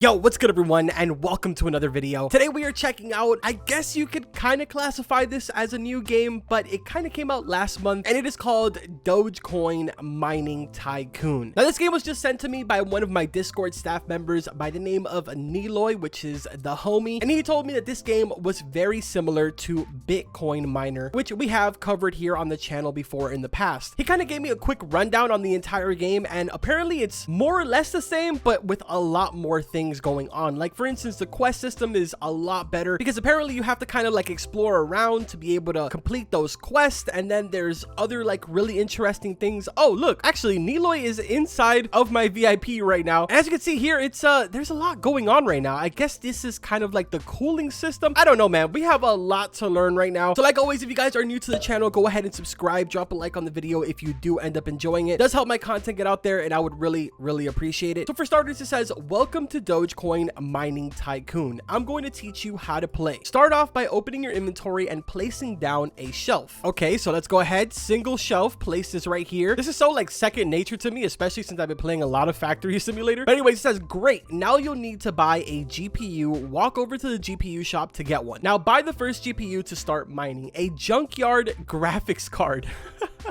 Yo, what's good everyone, and welcome to another video. Today we are checking out, I guess you could kind of classify this as a new game, but it kind of came out last month, and it is called Dogecoin Mining Tycoon. Now this game was just sent to me by one of my Discord staff members by the name of Niloy, which is the homie, and he told me that this game was very similar to Bitcoin Miner, which we have covered here on the channel before in the past. He kind of gave me a quick rundown on the entire game, and apparently it's more or less the same, but with a lot more things going on. Like for instance, the quest system is a lot better because apparently you have to kind of like explore around to be able to complete those quests, and then there's other like really interesting things. Oh look, actually Niloy is inside of my VIP right now, and as you can see here, it's there's a lot going on right now. I guess this is kind of like the cooling system. I don't know, man. We have a lot to learn right now. So like always, if you guys are new to the channel, go ahead and subscribe, drop a like on the video if you do end up enjoying it. It does help my content get out there, and I would really appreciate it. So for starters, it says welcome to Dogecoin Mining Tycoon. I'm going to teach you how to play. Start off by opening your inventory and placing down a shelf. Okay, so let's go ahead. Single shelf, place this right here. This is so like second nature to me, especially since I've been playing a lot of Factory Simulator. But anyways, it says great. Now you'll need to buy a GPU. Walk over to the GPU shop to get one. Now buy the first GPU to start mining. A junkyard graphics card.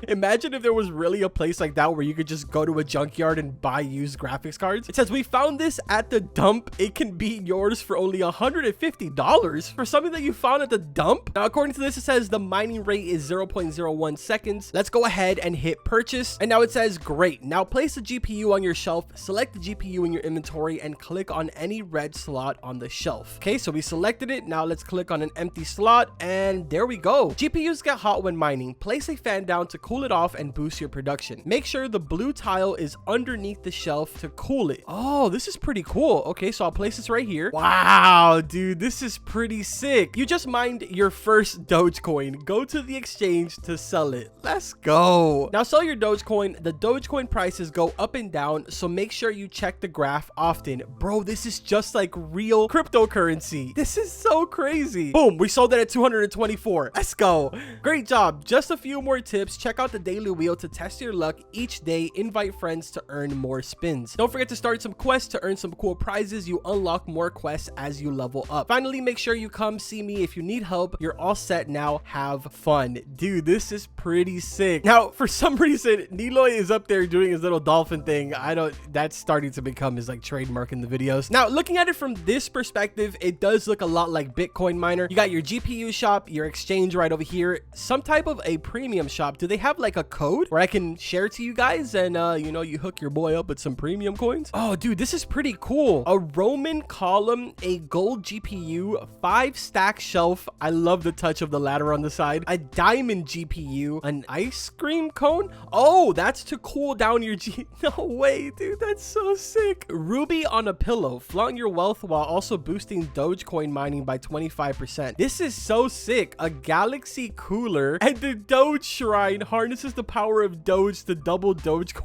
Imagine if there was really a place like that where you could just go to a junkyard and buy used graphics cards. It says we found this at the dump. It can be yours for only $150 for something that you found at the dump. Now according to this, it says the mining rate is 0.01 seconds. Let's go ahead and hit purchase, and now it says great. Now place the GPU on your shelf, select the GPU in your inventory, and click on any red slot on the shelf. Okay, so we selected it. Now let's click on an empty slot, and there we go. GPUs get hot when mining. Place a fan down to cool it off and boost your production. Make sure the blue tile is underneath the shelf to cool it. Oh, this is pretty cool. Okay, so I'll place this right here. Wow, dude, this is pretty sick. You just mined your first Dogecoin. Go to the exchange to sell it. Let's go. Now sell your Dogecoin. The Dogecoin prices go up and down, so make sure you check the graph often. Bro, this is just like real cryptocurrency. This is so crazy. Boom, we sold it at 224. Let's go. Great job. Just a few more tips. Check out the daily wheel to test your luck each day. Invite friends to earn more spins. Don't forget to start some quests to earn some cool prizes. You unlock more quests as you level up. Finally, make sure you come see me if you need help. You're all set now. Have fun. Dude, this is pretty sick. Now, for some reason, Niloy is up there doing his little dolphin thing. That's starting to become his like trademark in the videos. Now, looking at it from this perspective, it does look a lot like Bitcoin Miner. You got your GPU shop, your exchange right over here, some type of a premium shop. Do they have like a code where I can share to you guys and you know, you hook your boy up with some premium coins? Oh dude, this is pretty cool. A Roman column, a gold GPU, 5 stack shelf. I love the touch of the ladder on the side. A diamond GPU, an ice cream cone. Oh, that's to cool down your no way, dude, that's so sick. Ruby on a pillow. Flaunt your wealth while also boosting Dogecoin mining by 25%. This is so sick. A galaxy cooler, and the Doge shrine harnesses the power of Doge to double Dogecoin.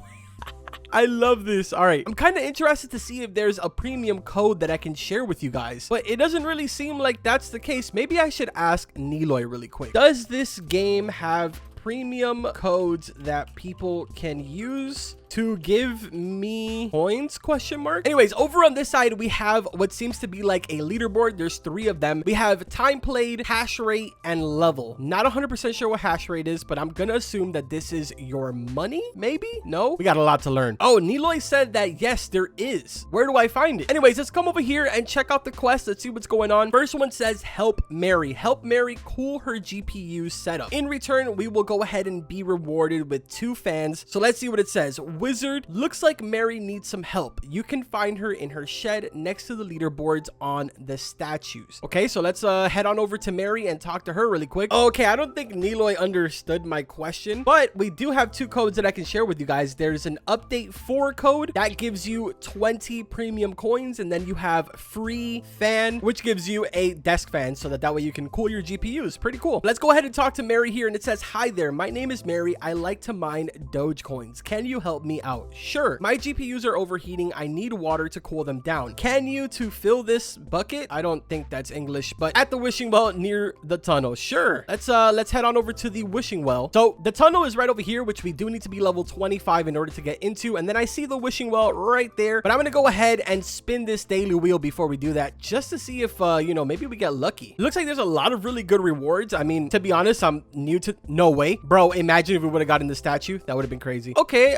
I love this. All right, I'm kind of interested to see if there's a premium code that I can share with you guys, but it doesn't really seem like that's the case. Maybe I should ask Niloy really quick. Does this game have premium codes that people can use to give me coins? Question mark. Anyways, over on this side, we have what seems to be like a leaderboard. There's 3 of them. We have time played, hash rate, and level. Not 100% sure what hash rate is, but I'm gonna assume that this is your money. Maybe? No? We got a lot to learn. Oh, Niloy said that yes, there is. Where do I find it? Anyways, let's come over here and check out the quest. Let's see what's going on. First one says help Mary. Help Mary cool her GPU setup. In return, we will go ahead and be rewarded with 2 fans. So let's see what it says. Wizard, looks like Mary needs some help. You can find her in her shed next to the leaderboards on the statues. Okay, so let's head on over to Mary and talk to her really quick. Okay, I don't think Niloy understood my question, but we do have 2 codes that I can share with you guys. There's an update 4 code that gives you 20 premium coins, and then you have free fan, which gives you a desk fan so that way you can cool your GPUs. Pretty cool. Let's go ahead and talk to Mary here, and it says, hi there, my name is Mary. I like to mine Dogecoins. Can you help me? me out? Sure. My GPUs are overheating. I need water to cool them down. Can you to fill this bucket? I don't think that's English, but at the wishing well near the tunnel. Sure. Let's head on over to the wishing well. So the tunnel is right over here, which we do need to be level 25 in order to get into. And then I see the wishing well right there, but I'm going to go ahead and spin this daily wheel before we do that, just to see if, you know, maybe we get lucky. It looks like there's a lot of really good rewards. I mean, to be honest, I'm new to, no way, bro. Imagine if we would have gotten the statue. That would have been crazy. Okay.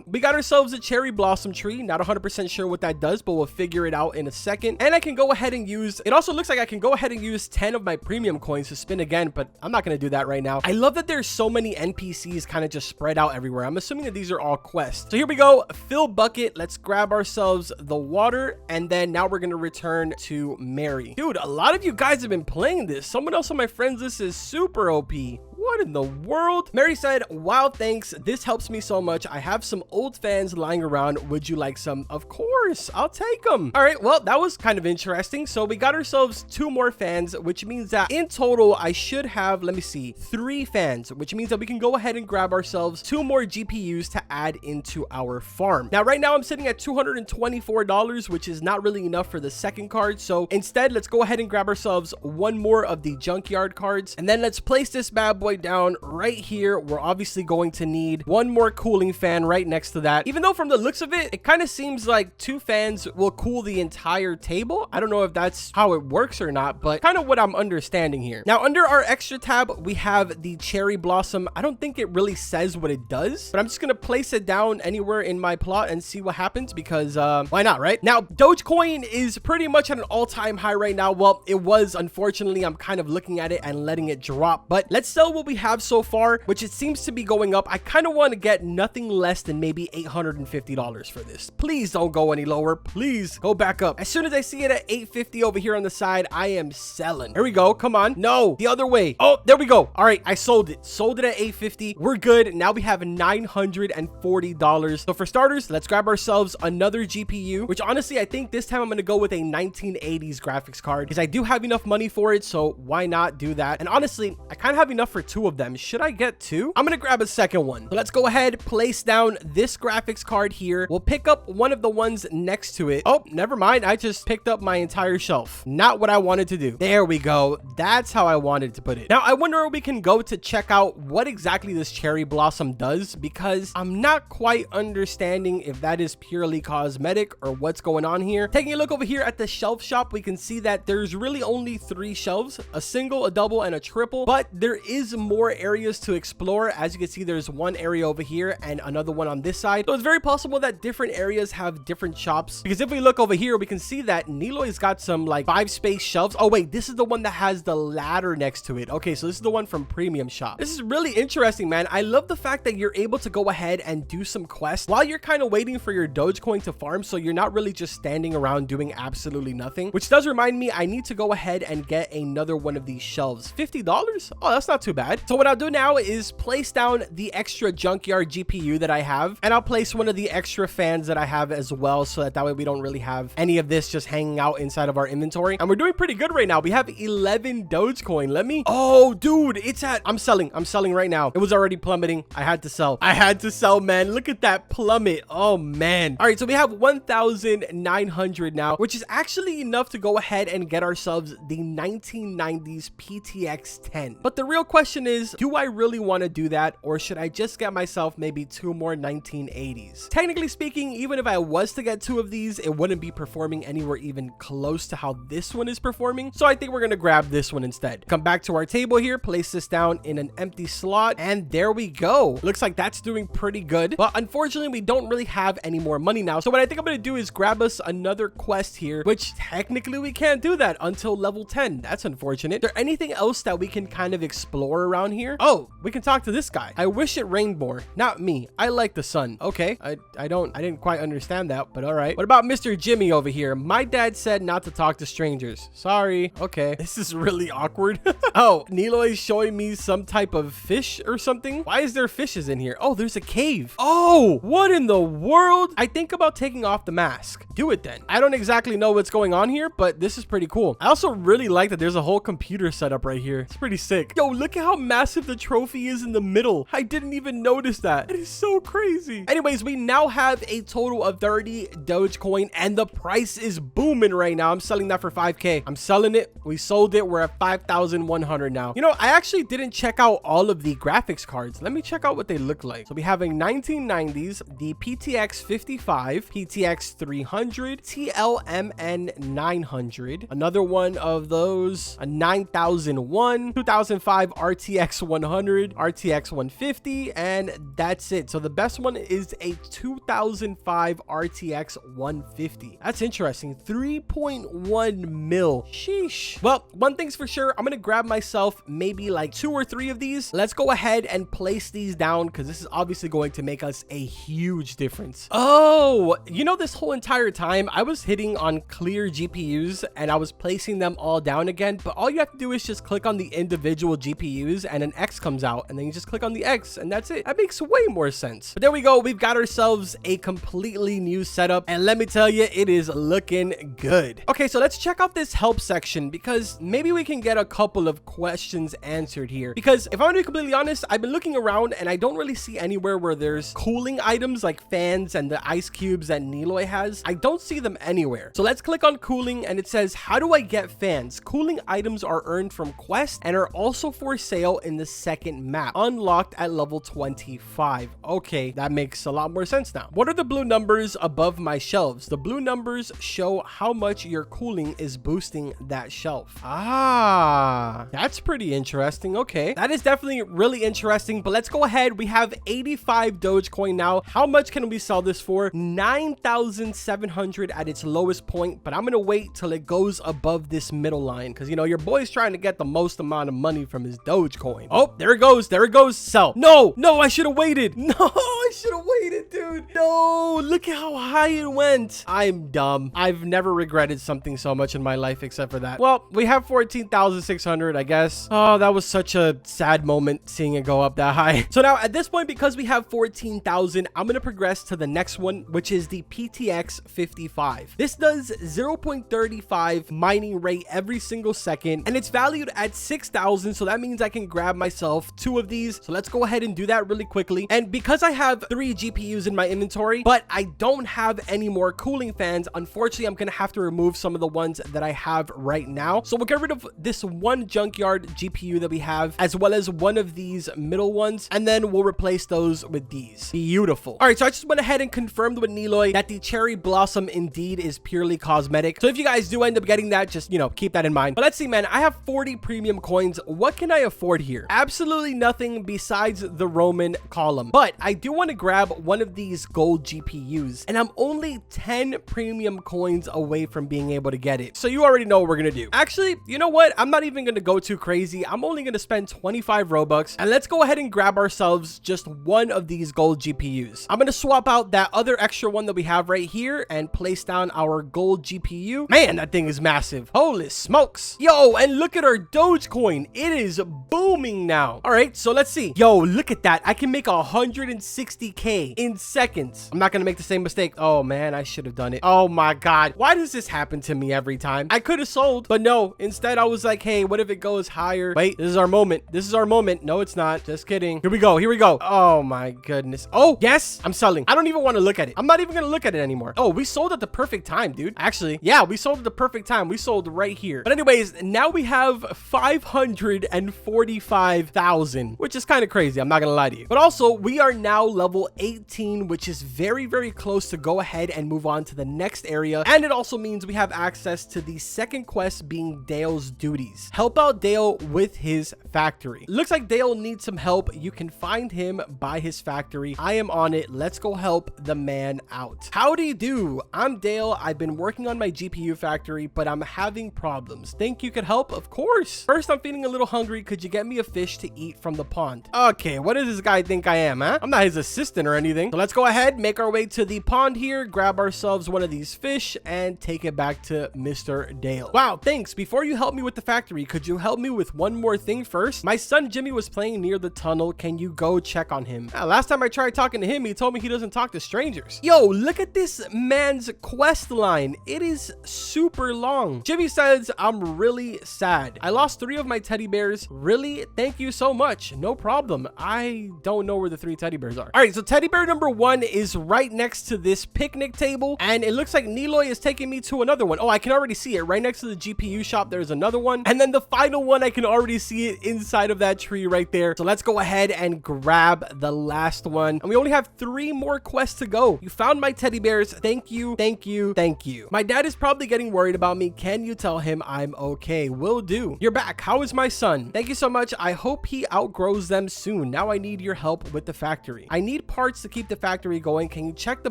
We got ourselves a cherry blossom tree. Not 100% sure what that does, but we'll figure it out in a second. And I can go ahead and use, it also looks like I can go ahead and use 10 of my premium coins to spin again, but I'm not going to do that right now. I love that there's so many NPCs kind of just spread out everywhere. I'm assuming that these are all quests. So here we go. Fill bucket. Let's grab ourselves the water. And then now we're going to return to Mary. Dude, a lot of you guys have been playing this. Someone else on my friends list is super OP. What in the world? Mary said, wow, thanks. This helps me so much. I have some old fans lying around. Would you like some? Of course, I'll take them. All right, well, that was kind of interesting. So we got ourselves 2 more fans, which means that in total, I should have, let me see, 3 fans, which means that we can go ahead and grab ourselves 2 more GPUs to add into our farm. Now, right now, I'm sitting at $224, which is not really enough for the second card. So instead, let's go ahead and grab ourselves 1 more of the junkyard cards. And then let's place this bad boy down right here. We're obviously going to need 1 more cooling fan right next to that. Even though from the looks of it, it kind of seems like 2 fans will cool the entire table. I don't know if that's how it works or not, but kind of what I'm understanding here. Now, under our extra tab, we have the cherry blossom. I don't think it really says what it does, but I'm just going to place it down anywhere in my plot and see what happens because why not, right? Now, Dogecoin is pretty much at an all-time high right now. Well, it was, unfortunately. I'm kind of looking at it and letting it drop, but let's sell what we have so far, which it seems to be going up. I kind of want to get nothing less than maybe $850 for this. Please don't go any lower. Please go back up. As soon as I see it at $850 over here on the side, I am selling. Here we go. Come on. No, the other way. Oh, there we go. All right, I sold it. Sold it at $850. We're good. Now we have $940. So for starters, let's grab ourselves another GPU, which honestly, I think this time I'm going to go with a 1980s graphics card because I do have enough money for it. So why not do that? And honestly, I kind of have enough for 2 of them. Should I get 2? I'm going to grab a second one. So let's go ahead, place down this graphics card here. We'll pick up one of the ones next to it. Oh, never mind. I just picked up my entire shelf. Not what I wanted to do. There we go. That's how I wanted to put it. Now, I wonder where we can go to check out what exactly this cherry blossom does because I'm not quite understanding if that is purely cosmetic or what's going on here. Taking a look over here at the shelf shop, we can see that there's really only 3 shelves, a single, a double, and a triple, but there is more areas to explore. As you can see, there's one area over here and another one on this side. So it's very possible that different areas have different shops because if we look over here, we can see that Niloy's got some like 5 space shelves. Oh wait, this is the one that has the ladder next to it. Okay, so this is the one from Premium Shop. This is really interesting, man. I love the fact that you're able to go ahead and do some quests while you're kind of waiting for your Dogecoin to farm, so you're not really just standing around doing absolutely nothing, which does remind me I need to go ahead and get another one of these shelves. $50? Oh, that's not too bad. So what I'll do now is place down the extra junkyard GPU that I have, and I'll place one of the extra fans that I have as well, so that way we don't really have any of this just hanging out inside of our inventory. And we're doing pretty good right now. We have 11 Dogecoin. Let me, oh dude, it's at, I'm selling right now. It was already plummeting. I had to sell, man. Look at that plummet. Oh man. All right, so we have 1,900 now, which is actually enough to go ahead and get ourselves the 1990s PTX 10. But the real question is, do I really want to do that, or should I just get myself maybe 2 more 1980s? Technically speaking, even if I was to get 2 of these, it wouldn't be performing anywhere even close to how this one is performing. So I think we're going to grab this one instead. Come back to our table here, place this down in an empty slot, and there we go. Looks like that's doing pretty good, but unfortunately we don't really have any more money now. So what I think I'm going to do is grab us another quest here, which technically we can't do that until level 10. That's unfortunate. Is there anything else that we can kind of explore around here? Oh, we can talk to this guy. I wish it rained more. Not me. I like the sun. Okay. I didn't quite understand that, but all right. What about Mr. Jimmy over here? My dad said not to talk to strangers. Sorry. Okay. This is really awkward. Oh, Niloy's showing me some type of fish or something. Why is there fishes in here? Oh, there's a cave. Oh, what in the world? I think about taking off the mask. Do it then. I don't exactly know what's going on here, but this is pretty cool. I also really like that there's a whole computer setup right here. It's pretty sick. Yo, look at how massive the trophy is in the middle. I didn't even notice that. It is so crazy. Anyways, we now have a total of 30 Dogecoin and the price is booming right now. I'm selling that for 5K. I'm selling it. We sold it. We're at 5,100 now. You know, I actually didn't check out all of the graphics cards. Let me check out what they look like. So we have a 1990s, the PTX 55, PTX 300, TLMN 900, another one of those, a 9001, 2005 RTX 100, RTX 150, and that's it. So the best one is a 2005 RTX 150. That's interesting. 3.1 mil. Sheesh. Well, one thing's for sure, I'm gonna grab myself maybe like 2 or 3 of these. Let's go ahead and place these down because this is obviously going to make us a huge difference. Oh, you know, this whole entire time I was hitting on clear GPUs and I was placing them all down again, but all you have to do is just click on the individual GPUs and an X comes out, and then you just click on the X and that's it. That makes way more sense. But there we go. We've got ourselves a completely new setup, and let me tell you, it is looking good. Okay, so let's check out this help section because maybe we can get a couple of questions answered here. Because if I'm gonna be completely honest, I've been looking around and I don't really see anywhere where there's cooling items like fans and the ice cubes that Niloy has. I don't see them anywhere. So let's click on cooling and it says, how do I get fans? Cooling items are earned from quests and are also for sale in the second map, unlocked at level 25. Okay, that makes a lot more sense now. What are the blue numbers above my shelves? The blue numbers show how much your cooling is boosting that shelf. Ah, that's pretty interesting. Okay, that is definitely really interesting, but let's go ahead. We have 85 Dogecoin now. How much can we sell this for? 9,700 at its lowest point, but I'm gonna wait till it goes above this middle line because, you know, your boy's trying to get the most amount of money from his Dogecoin. Oh, there it goes. There it goes. Sell. No, I should have waited. No, I should have waited, dude. No, look at how high it went. I'm dumb. I've never regretted something so much in my life except for that. Well, we have 14,600, I guess. Oh, that was such a sad moment seeing it go up that high. So now at this point, because we have 14,000, I'm going to progress to the next one, which is the PTX 55. This does 0.35 mining rate every single second, and it's valued at 6,000. So that means I can grab myself 2 of these. So let's go ahead and do that really quickly. And because I have 3 GPUs in my inventory, but I don't have any more cooling fans, unfortunately, I'm going to have to remove some of the ones that I have right now. So we'll get rid of this one junkyard GPU that we have, as well as one of these middle ones, and then we'll replace those with these. Beautiful. All right, so I just went ahead and confirmed with Niloy that the cherry blossom indeed is purely cosmetic. So if you guys do end up getting that, just, you know, keep that in mind. But let's see, man, I have 40 premium coins. What can I afford here? Absolutely nothing besides the Roman column, but I do want to grab one of these gold GPUs, and I'm only 10 premium coins away from being able to get it. So you already know what we're gonna do. Actually, you know what? I'm not even gonna go too crazy. I'm only gonna spend 25 Robux, and let's go ahead and grab ourselves just one of these gold GPUs. I'm gonna swap out that other extra one that we have right here and place down our gold GPU. Man, that thing is massive. Holy smokes. Yo, and look at our Dogecoin. It is booming now. All right, so let's see. Yo, look at that. I can make 160K in seconds. I'm not gonna make the same mistake. Oh man, I should have done it. Oh my God. Why does this happen to me every time? I could have sold, but no. Instead, I was like, hey, what if it goes higher? Wait, this is our moment. This is our moment. No, it's not. Just kidding. Here we go. Here we go. Oh my goodness. Oh, yes, I'm selling. I don't even want to look at it. I'm not even gonna look at it anymore. Oh, we sold at the perfect time, dude. Actually, yeah, we sold at the perfect time. We sold right here. But anyways, now we have 545,000, which is kind of crazy. I'm not gonna lie to you. But also, we are now level 18, which is very, very close to go ahead and move on to the next area. And it also means we have access to the second quest, being Dale's duties. Help out Dale with his factory. Looks like Dale needs some help. You can find him by his factory. I am on it. Let's go help the man out. How do you do? I'm Dale. I've been working on my GPU factory, but I'm having problems. Think you could help? Of course. First, I'm feeling a little hungry. Could you get me a fish to eat from the pond? Okay, what does this guy think I am, huh? I'm not his assistant. assistant or anything. So let's go ahead, make our way to the pond here, grab ourselves one of these fish and take it back to Mr. Dale. Wow, thanks. Before you help me with the factory, could you help me with one more thing first? My son Jimmy was playing near the tunnel. Can you go check on him? Last time I tried talking to him, he told me he doesn't talk to strangers. Yo, look at this man's quest line. It is super long. Jimmy says, I'm really sad. I lost 3 of my teddy bears. Really? Thank you so much. No problem. I don't know where the 3 teddy bears are. All right, so teddy bear number 1 is right next to this picnic table, and it looks like Niloy is taking me to another one. Oh, I can already see it right next to the GPU shop. There's another one, and then the final one, I can already see it inside of that tree right there. So let's go ahead and grab the last one, and we only have 3 more quests to go. You found my teddy bears. Thank you, thank you, thank you. My dad is probably getting worried about me. Can you tell him I'm okay? Will do. You're back. How is my son? Thank you so much. I hope he outgrows them soon. Now I need your help with the factory. I need parts to keep the factory going. Can you check the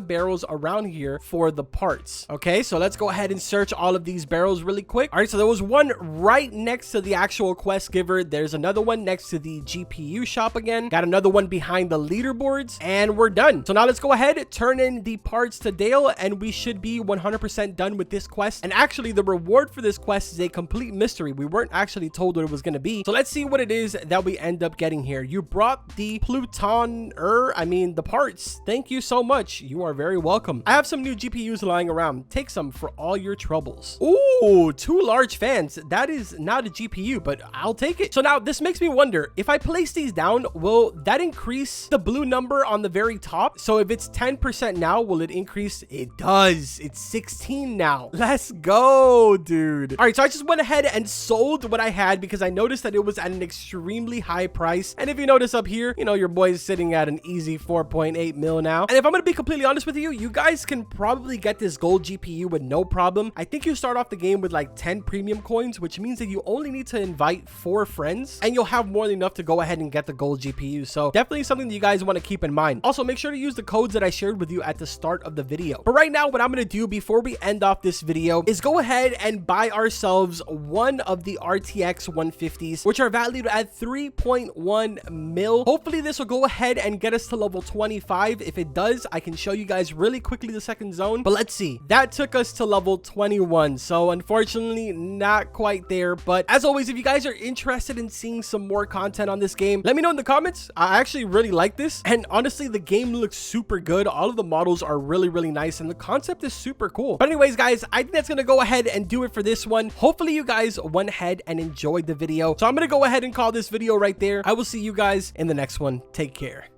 barrels around here for the parts? Okay, so let's go ahead and search all of these barrels really quick. All right, so there was one right next to the actual quest giver. There's another one next to the GPU shop again. Got another one behind the leaderboards, and we're done. So now let's go ahead, turn in the parts to Dale, and we should be 100% done with this quest. And actually, the reward for this quest is a complete mystery. We weren't actually told what it was going to be. So let's see what it is that we end up getting here. You brought the the parts. Thank you so much. You are very welcome. I have some new GPUs lying around. Take some for all your troubles. Ooh, 2 large fans. That is not a GPU, but I'll take it. So now this makes me wonder, if I place these down, will that increase the blue number on the very top? So if it's 10% now, will it increase? It does. It's 16 now. Let's go, dude. All right, so I just went ahead and sold what I had because I noticed that it was at an extremely high price. And if you notice up here, you know, your boy's sitting at an easy 4.8 mil now. And if I'm going to be completely honest with you, you guys can probably get this gold GPU with no problem. I think you start off the game with like 10 premium coins, which means that you only need to invite 4 friends and you'll have more than enough to go ahead and get the gold GPU. So definitely something that you guys want to keep in mind. Also, make sure to use the codes that I shared with you at the start of the video. But right now, what I'm going to do before we end off this video is go ahead and buy ourselves one of the RTX 150s, which are valued at 3.1 mil. Hopefully this will go ahead and get us to level 25. If it does, I can show you guys really quickly the second zone, but let's see. That took us to level 21. So unfortunately, not quite there. But as always, if you guys are interested in seeing some more content on this game, let me know in the comments. I actually really like this. And honestly, the game looks super good. All of the models are really, really nice. And the concept is super cool. But anyways, guys, I think that's going to go ahead and do it for this one. Hopefully you guys went ahead and enjoyed the video. So I'm going to go ahead and call this video right there. I will see you guys in the next one. Take care.